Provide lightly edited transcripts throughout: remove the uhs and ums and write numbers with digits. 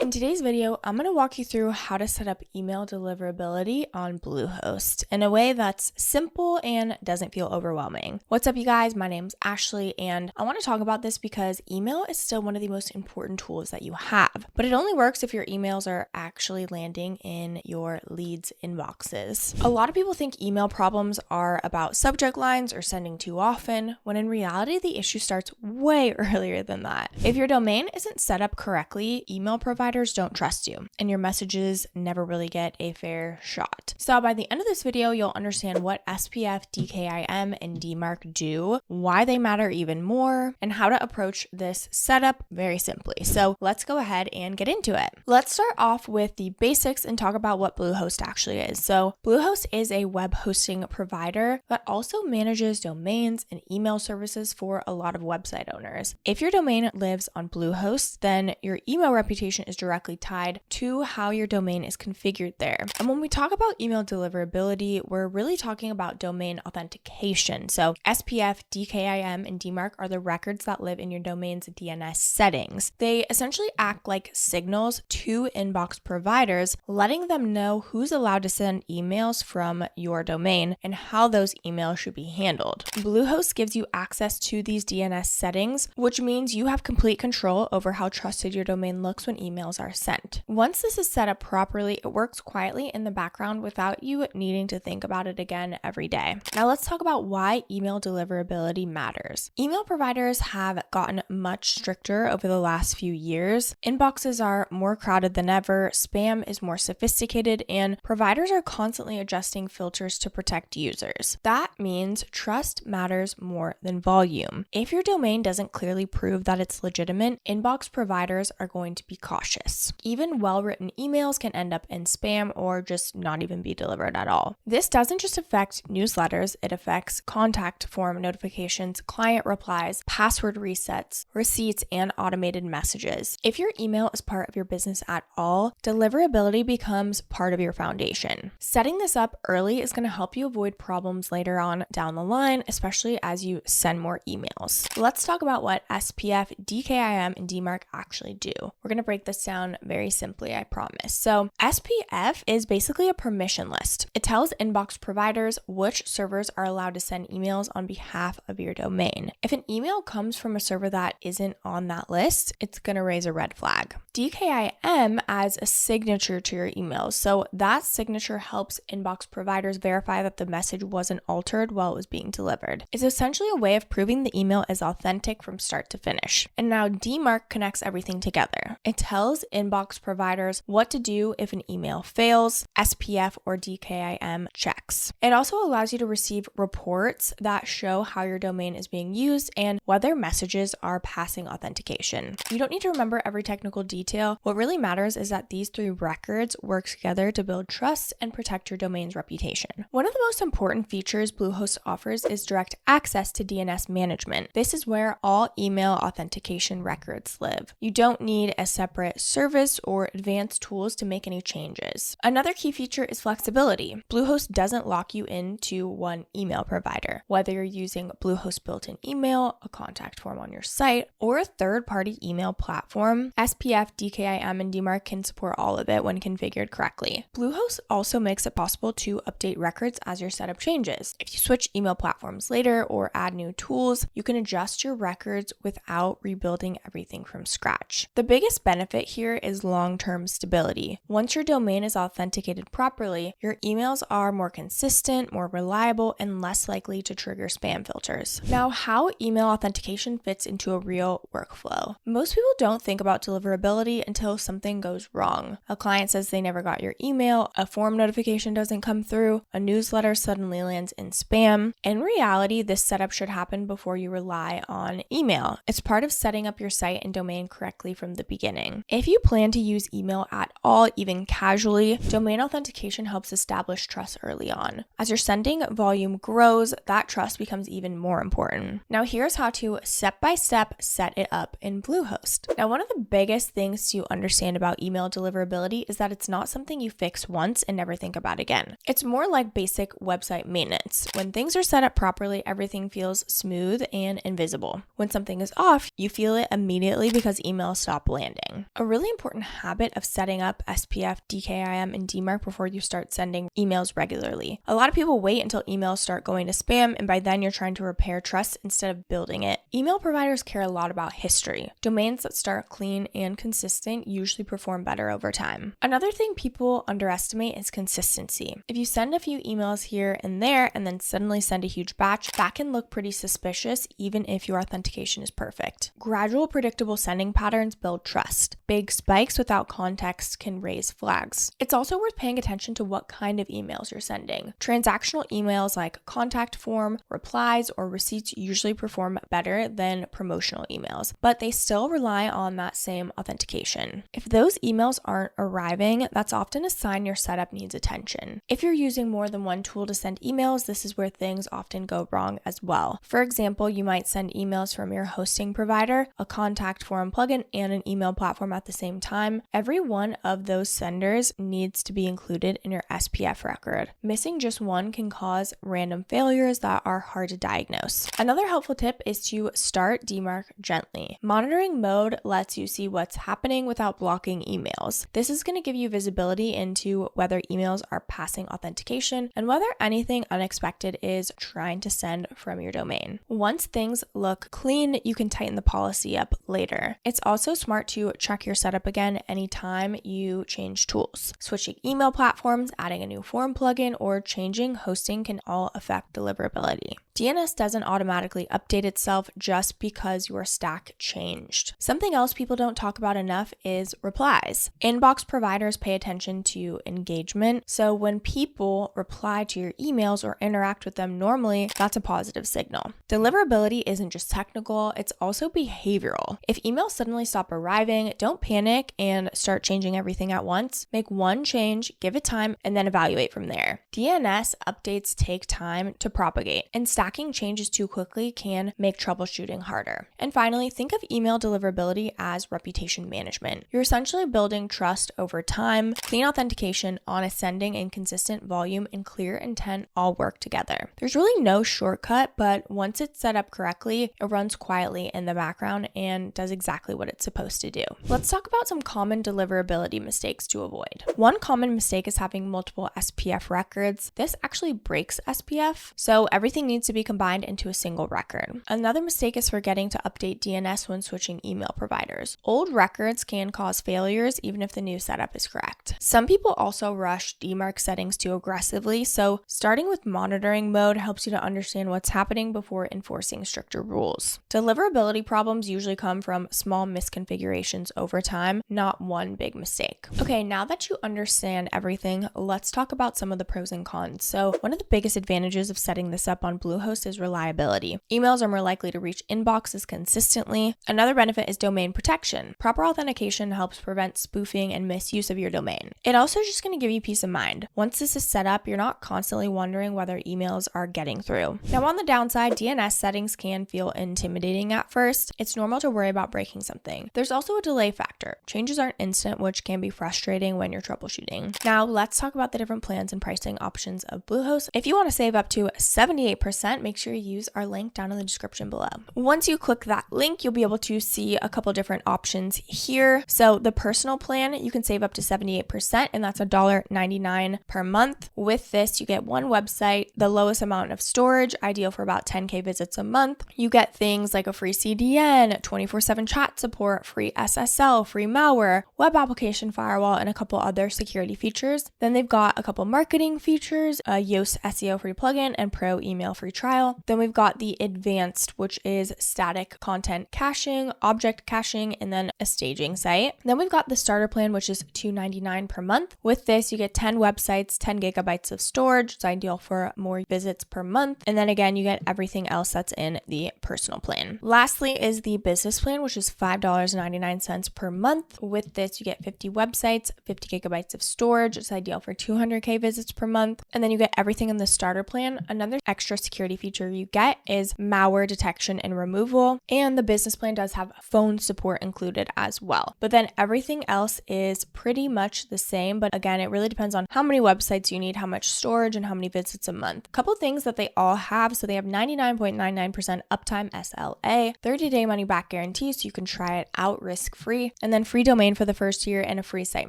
In today's video, I'm going to walk you through how to set up email deliverability on Bluehost in a way that's simple and doesn't feel overwhelming. What's up, you guys? My name's Ashley, and I want to talk about this because email is still one of the most important tools that you have, but it only works if your emails are actually landing in your leads' inboxes. A lot of people think email problems are about subject lines or sending too often, when in reality, the issue starts way earlier than that. If your domain isn't set up correctly, email providers don't trust you, and your messages never really get a fair shot. So by the end of this video, you'll understand what SPF, DKIM, and DMARC do, why they matter even more, and how to approach this setup very simply. So let's go ahead and get into it. Let's start off with the basics and talk about what Bluehost actually is. So Bluehost is a web hosting provider that also manages domains and email services for a lot of website owners. If your domain lives on Bluehost, then your email reputation is directly tied to how your domain is configured there. And when we talk about email deliverability, we're really talking about domain authentication. So SPF, DKIM, and DMARC are the records that live in your domain's DNS settings. They essentially act like signals to inbox providers, letting them know who's allowed to send emails from your domain and how those emails should be handled. Bluehost gives you access to these DNS settings, which means you have complete control over how trusted your domain looks when emails are sent. Once this is set up properly, it works quietly in the background without you needing to think about it again every day. Now let's talk about why email deliverability matters. Email providers have gotten much stricter over the last few years. Inboxes are more crowded than ever, spam is more sophisticated, and providers are constantly adjusting filters to protect users. That means trust matters more than volume. If your domain doesn't clearly prove that it's legitimate, inbox providers are going to be cautious. Even well-written emails can end up in spam or just not even be delivered at all. This doesn't just affect newsletters, it affects contact form notifications, client replies, password resets, receipts, and automated messages. If your email is part of your business at all, deliverability becomes part of your foundation. Setting this up early is going to help you avoid problems later on down the line, especially as you send more emails. Let's talk about what SPF, DKIM, and DMARC actually do. We're going to break this down very simply, I promise. So SPF is basically a permission list. It tells inbox providers which servers are allowed to send emails on behalf of your domain. If an email comes from a server that isn't on that list, it's going to raise a red flag. DKIM adds a signature to your emails. So that signature helps inbox providers verify that the message wasn't altered while it was being delivered. It's essentially a way of proving the email is authentic from start to finish. And now DMARC connects everything together. It tells inbox providers what to do if an email fails, SPF or DKIM checks. It also allows you to receive reports that show how your domain is being used and whether messages are passing authentication. You don't need to remember every technical detail. What really matters is that these three records work together to build trust and protect your domain's reputation. One of the most important features Bluehost offers is direct access to DNS management. This is where all email authentication records live. You don't need a separate service or advanced tools to make any changes. Another key feature is flexibility. Bluehost doesn't lock you into one email provider. Whether you're using Bluehost built-in email, a contact form on your site, or a third-party email platform, SPF, DKIM, and DMARC can support all of it when configured correctly. Bluehost also makes it possible to update records as your setup changes. If you switch email platforms later or add new tools, you can adjust your records without rebuilding everything from scratch. The biggest benefit here is long-term stability. Once your domain is authenticated properly, your emails are more consistent, more reliable, and less likely to trigger spam filters. Now, how email authentication fits into a real workflow. Most people don't think about deliverability until something goes wrong. A client says they never got your email, a form notification doesn't come through, a newsletter suddenly lands in spam. In reality, this setup should happen before you rely on email. It's part of setting up your site and domain correctly from the beginning. If you plan to use email at all, even casually, domain authentication helps establish trust early on. As your sending volume grows, that trust becomes even more important. Now here's how to step-by-step set it up in Bluehost. Now one of the biggest things to understand about email deliverability is that it's not something you fix once and never think about again. It's more like basic website maintenance. When things are set up properly, everything feels smooth and invisible. When something is off, you feel it immediately because emails stop landing. A really important habit of setting up SPF, DKIM, and DMARC before you start sending emails regularly. A lot of people wait until emails start going to spam, and by then you're trying to repair trust instead of building it. Email providers care a lot about history. Domains that start clean and consistent usually perform better over time. Another thing people underestimate is consistency. If you send a few emails here and there and then suddenly send a huge batch, that can look pretty suspicious even if your authentication is perfect. Gradual, predictable sending patterns build trust. Big spikes without context can raise flags. It's also worth paying attention to what kind of emails you're sending. Transactional emails like contact form, replies, or receipts usually perform better than promotional emails, but they still rely on that same authentication. If those emails aren't arriving, that's often a sign your setup needs attention. If you're using more than one tool to send emails, this is where things often go wrong as well. For example, you might send emails from your hosting provider, a contact form plugin, and an email platform at the same time. Every one of those senders needs to be included in your SPF record. Missing just one can cause random failures that are hard to diagnose. Another helpful tip is to start DMARC gently. Monitoring mode lets you see what's happening without blocking emails. This is going to give you visibility into whether emails are passing authentication and whether anything unexpected is trying to send from your domain. Once things look clean, you can tighten the policy up later. It's also smart to check your setup again anytime you change tools. Switching email platforms, adding a new form plugin, or changing hosting can all affect deliverability. DNS doesn't automatically update itself just because your stack changed. Something else people don't talk about enough is replies. Inbox providers pay attention to engagement, so when people reply to your emails or interact with them normally, that's a positive signal. Deliverability isn't just technical, it's also behavioral. If emails suddenly stop arriving, don't panic and start changing everything at once. Make one change, give it time, and then evaluate from there. DNS updates take time to propagate, and stacking changes too quickly can make troubleshooting harder. And finally, think of email deliverability as reputation management. You're essentially building trust over time. Clean authentication, honest sending, and consistent volume and clear intent all work together. There's really no shortcut, but once it's set up correctly, it runs quietly in the background and does exactly what it's supposed to do. Let's talk about some common deliverability mistakes to avoid. One common mistake is having multiple SPF records. This actually breaks SPF, so everything needs to be combined into a single record. Another mistake is forgetting to update DNS when switching email providers. Old records can cause failures even if the new setup is correct. Some people also rush DMARC settings too aggressively, so starting with monitoring mode helps you to understand what's happening before enforcing stricter rules. Deliverability problems usually come from small misconfigurations over time, not one big mistake. Okay, now that you understand everything, let's talk about some of the pros and cons. So one of the biggest advantages of setting this up on Bluehost is reliability. Emails are more likely to reach inboxes consistently. Another benefit is domain protection. Proper authentication helps prevent spoofing and misuse of your domain. It also is just going to give you peace of mind. Once this is set up, you're not constantly wondering whether emails are getting through. Now on the downside, DNS settings can feel intimidating at first. It's normal to worry about breaking something. There's also a delay factor. Changes aren't instant, which can be frustrating when you're troubleshooting. Now let's talk about the different plans and pricing options of Bluehost. If you want to save up to 78%, make sure you use our link down in the description below. Once you click that link, you'll be able to see a couple different options here. So the personal plan, you can save up to 78%, and that's $1.99 per month. With this, you get one website, the lowest amount of storage, ideal for about 10K visits a month. You get things like a free CDN, 24/7 chat support, free SSL, free malware, web application firewall, and a couple other security features. Then they've got a couple marketing features, a Yoast SEO free plugin, and pro email free trial. Then we've got the advanced, which is static content caching, object caching, and then a staging site. Then we've got the starter plan, which is $2.99 per month. With this, you get 10 websites, 10 gigabytes of storage. It's ideal for more visits per month. And then again, you get everything else that's in the personal plan. Lastly is the business plan, which is $5.99 per month. With this, you get 50 websites, 50 gigabytes of storage. It's ideal for 200K visits per month. And then you get everything in the starter plan, another extra security security feature you get is malware detection and removal, and the business plan does have phone support included as well. But then everything else is pretty much the same, but again, it really depends on how many websites you need, how much storage, and how many visits a month. A couple things that they all have, so they have 99.99% uptime SLA, 30-day money-back guarantee, so you can try it out risk-free, and then free domain for the first year and a free site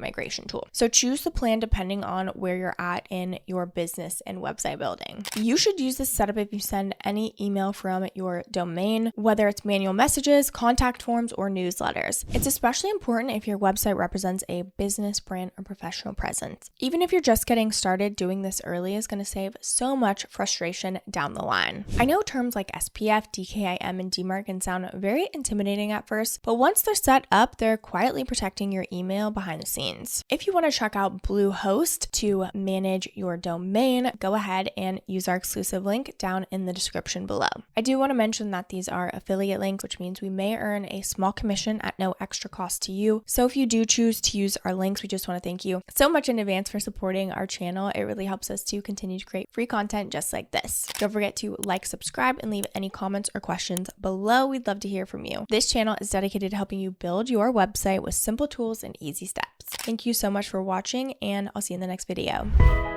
migration tool. So choose the plan depending on where you're at in your business and website building. You should use this setup if you send any email from your domain, whether it's manual messages, contact forms, or newsletters. It's especially important if your website represents a business, brand, or professional presence. Even if you're just getting started, doing this early is going to save so much frustration down the line. I know terms like SPF, DKIM, and DMARC can sound very intimidating at first, but once they're set up, they're quietly protecting your email behind the scenes. If you want to check out Bluehost to manage your domain, go ahead and use our exclusive link down in the description below. I do want to mention that these are affiliate links, which means we may earn a small commission at no extra cost to you. So if you do choose to use our links, we just want to thank you so much in advance for supporting our channel. It really helps us to continue to create free content just like this. Don't forget to like, subscribe, and leave any comments or questions below. We'd love to hear from you. This channel is dedicated to helping you build your website with simple tools and easy steps. Thank you so much for watching, and I'll see you in the next video.